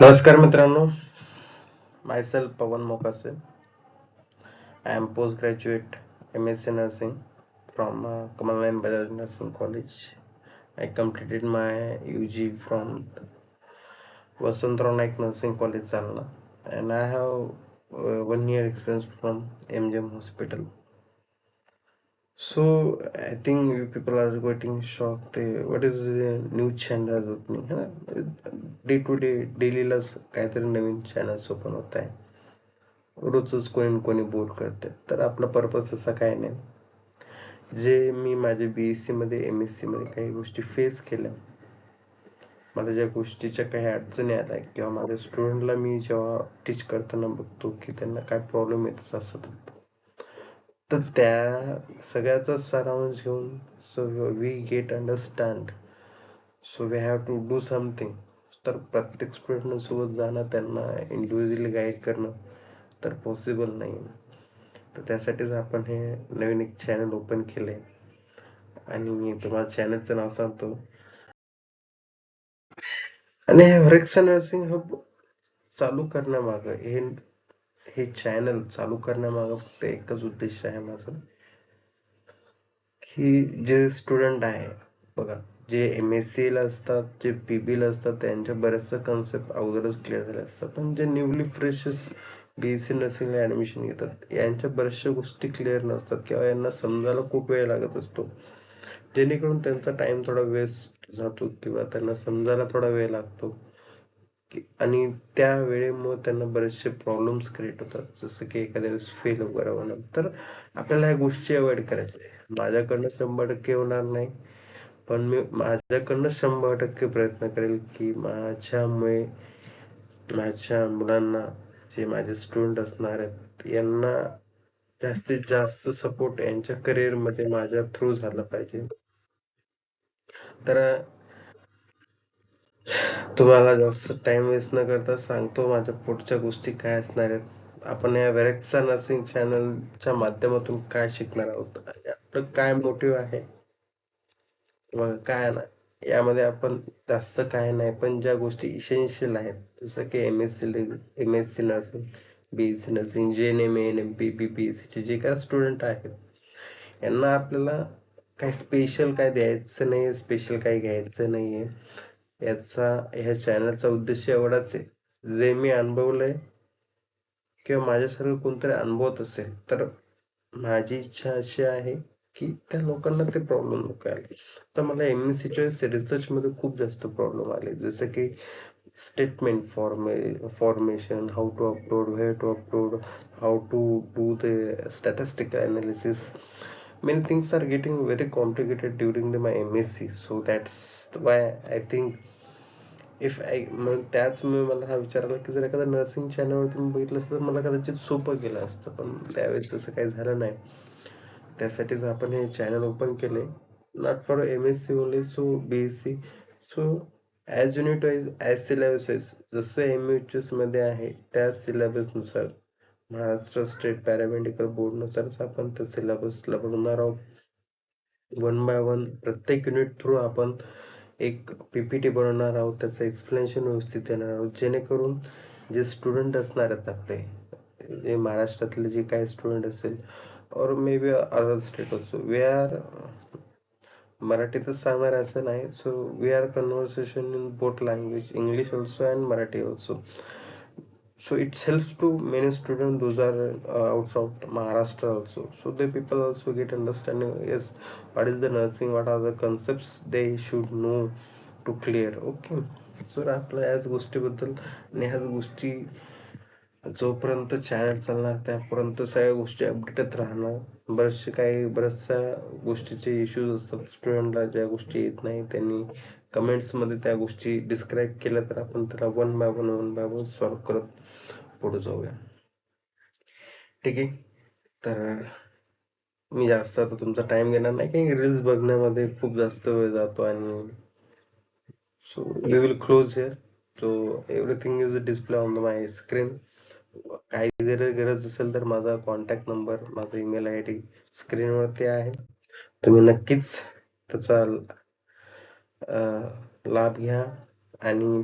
नमस्कार मित्रांनो, myself Pawan Mokase. I am postgraduate MSc Nursing from Kamalnayan Bajaj Nursing College. I completed my UG from Vasantrao Naik Nursing College, Jalna, and I have 1 year experience from MGM Hospital. So I think you people are getting shocked. What is the new channel opening? Day to day डेलीला काहीतरी नवीन channels open होत आहे. रोजच कोणी ना कोणी bore करते. तर आपला पर्पज असा काय नाही. जे मी माझे BSc मध्ये MSc मध्ये काही गोष्टी फेस केल्या, मला ज्या गोष्टीच्या काही अडचणी आल्या किंवा माझ्या स्टुडंटला मी जेव्हा टीच करताना बघतो की त्यांना काय प्रॉब्लेम येत असतात, तर त्या सगळ्याचा सारांश घेऊन so we get understand, so we have to do something. तर प्रत्येक स्टुडंट सोबत जाणं, त्यांना इंडिव्हिज्युअली गाईड करणं तर पॉसिबल नाही. तर त्यासाठीच आपण हे नवीन एक चॅनल ओपन केलंय आणि तुम्हाला चॅनलचं नाव सांगतो. आणि हे व्हरेक्सा नर्सिंग हब चालू करण्यामागं हे चॅनल चालू करण्यामागं फक्त एकच उद्देश आहे माझं, की जे स्टुडंट आहे बघा, जे MSc ला असतात, जे PB ला असतात, त्यांच्या बऱ्याचशा कन्सेप्ट अगोदरच क्लिअर झाले असतात. पण जे न्यूली फ्रेशर्स BSc नर्सिंगला ऍडमिशन घेतात, यांच्या बऱ्याचशा गोष्टी क्लिअर नसतात किंवा यांना समजायला खूप वेळ लागत असतो, जेणेकरून त्यांचा टाइम थोडा वेस्ट जातो किंवा त्यांना समजायला थोडा वेळ लागतो. आणि त्या वेळेमुळे त्यांना बरेचसे प्रॉब्लेम्स क्रिएट होतात, जसं की एखाद्या वेळेस फेल वगैरे होणं. तर आपल्याला ह्या गोष्टी अवॉइड करायच्या. माझ्याकडनं 100% होणार नाही, पण मी माझ्याकडनं 100% प्रयत्न करेल की माझ्यामुळे माझ्या मुलांना, जे माझे स्टुडंट असणार आहेत, यांना जास्तीत जास्त सपोर्ट यांच्या करिअर मध्ये माझ्या थ्रू झाला पाहिजे. तर तुम्हाला जास्त टाइम वेस्ट न करता सांगतो माझ्या पुढच्या गोष्टी काय असणार आहेत. आपण या व्हॅरेक्सा नर्सिंग चॅनलच्या माध्यमातून काय शिकणार आहोत आणि आपलं काय मोटिव्ह आहे. बघा काय ना, यामध्ये आपण जास्त काय नाही, पण ज्या गोष्टी इसेन्शियल आहेत, जसं की MSc nursing, BSc nursing, JNM, ANM, BPSC चे जे काय स्टुडंट आहेत, यांना आपल्याला काही स्पेशल काय द्यायचं नाही, स्पेशल काही घ्यायचं नाहीये. ह्या चॅनलचा उद्देश एवढाच आहे, जे मी अनुभवलंय किंवा माझ्यासारखं कोणतरी अनुभवत असेल, तर माझी इच्छा अशी आहे की त्या लोकांना ते प्रॉब्लेम नको यायला. तर मला MSc च्या रिसर्च मध्ये खूप जास्त प्रॉब्लेम आले, जसं की statement formation, how to upload, where to upload, how to do the statistical analysis. Many things are getting very complicated during my MSc, so that's why I think if I मग त्याचमुळे मला हा विचार आला की जर एखादा नर्सिंग चॅनलवरती मी बघितलं असतं तर मला कदाचित सोपं गेलं असतं, पण त्यावेळेस तसं काही झालं नाही. त्यासाठीच आपण हे चॅनल ओपन केले, not for MSc only, so BSc. So as unit wise, as syllabuses, जसं MHS मध्ये आहे त्या सिलेबसनुसार, महाराष्ट्र स्टेट पॅरामेडिकल बोर्डनुसारच आपण त्या सिलेबसला बनवणार आहोत. वन बाय वन प्रत्येक युनिट थ्रू आपण एक PPT बनवणार आहोत, त्याचं एक्सप्लेनेशन व्यवस्थित देणार आहोत, जेणेकरून जे स्टुडंट असणार आहेत आपले, जे महाराष्ट्रातले जे काही स्टुडंट असेल, or may be other state also, we are मराठीतच सांगणार असं नाही. So we are conversation in both language, English also and Marathi also. So it helps to many students those are outside Maharashtra also, so the people also get understanding, yes, what is the nursing, what are the concepts they should know to clear. Okay, so आपल्या याच गोष्टीबद्दल आणि ह्याच गोष्टी जोपर्यंत channel चालणार त्यापर्यंत सगळ्या गोष्टी अपडेटेड राहणार. बऱ्याचशा गोष्टीचे इश्यूज असतात, स्टुडंटला ज्या गोष्टी येत नाही त्यांनी कमेंट्स मध्ये त्या गोष्टी डिस्क्राईब केल्या, तर आपण त्याला वन बाय वन सॉल्व्ह करत पुढे जाऊया. ठीक आहे. तर मी जास्त आता तुमचा टाइम घेणार नाही, काही रील्स बघण्यामध्ये खूप जास्त वेळ जातो, आणि so we will close here. So everything is display on my screen. काही जर गरज असेल तर माझा कॉन्टॅक्ट नंबर, माझा ईमेल ID स्क्रीनवरती आहे. तुम्ही नक्कीच त्याचा लाभ घ्या आणि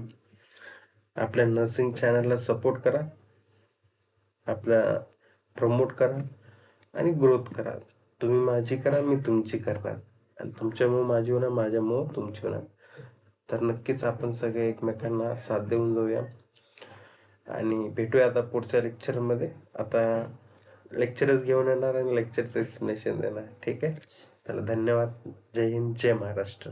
आपल्या नर्सिंग चॅनलला सपोर्ट करा, आपल्या प्रमोट करा आणि ग्रोथ करा. तुम्ही माझी करा, मी तुमची करणार, आणि तुमच्यामुळे माझी होणार, माझ्यामुळे तुमची होणार. तर नक्कीच आपण सगळे एकमेकांना साथ देऊन जाऊया आणि भेटूया आता पुढच्या लेक्चर मध्ये. आता लेक्चरच घेऊन येणार आणि लेक्चरचं एक्सप्लेनेशन देणार. ठीक आहे, चला धन्यवाद. जय हिंद, जय महाराष्ट्र.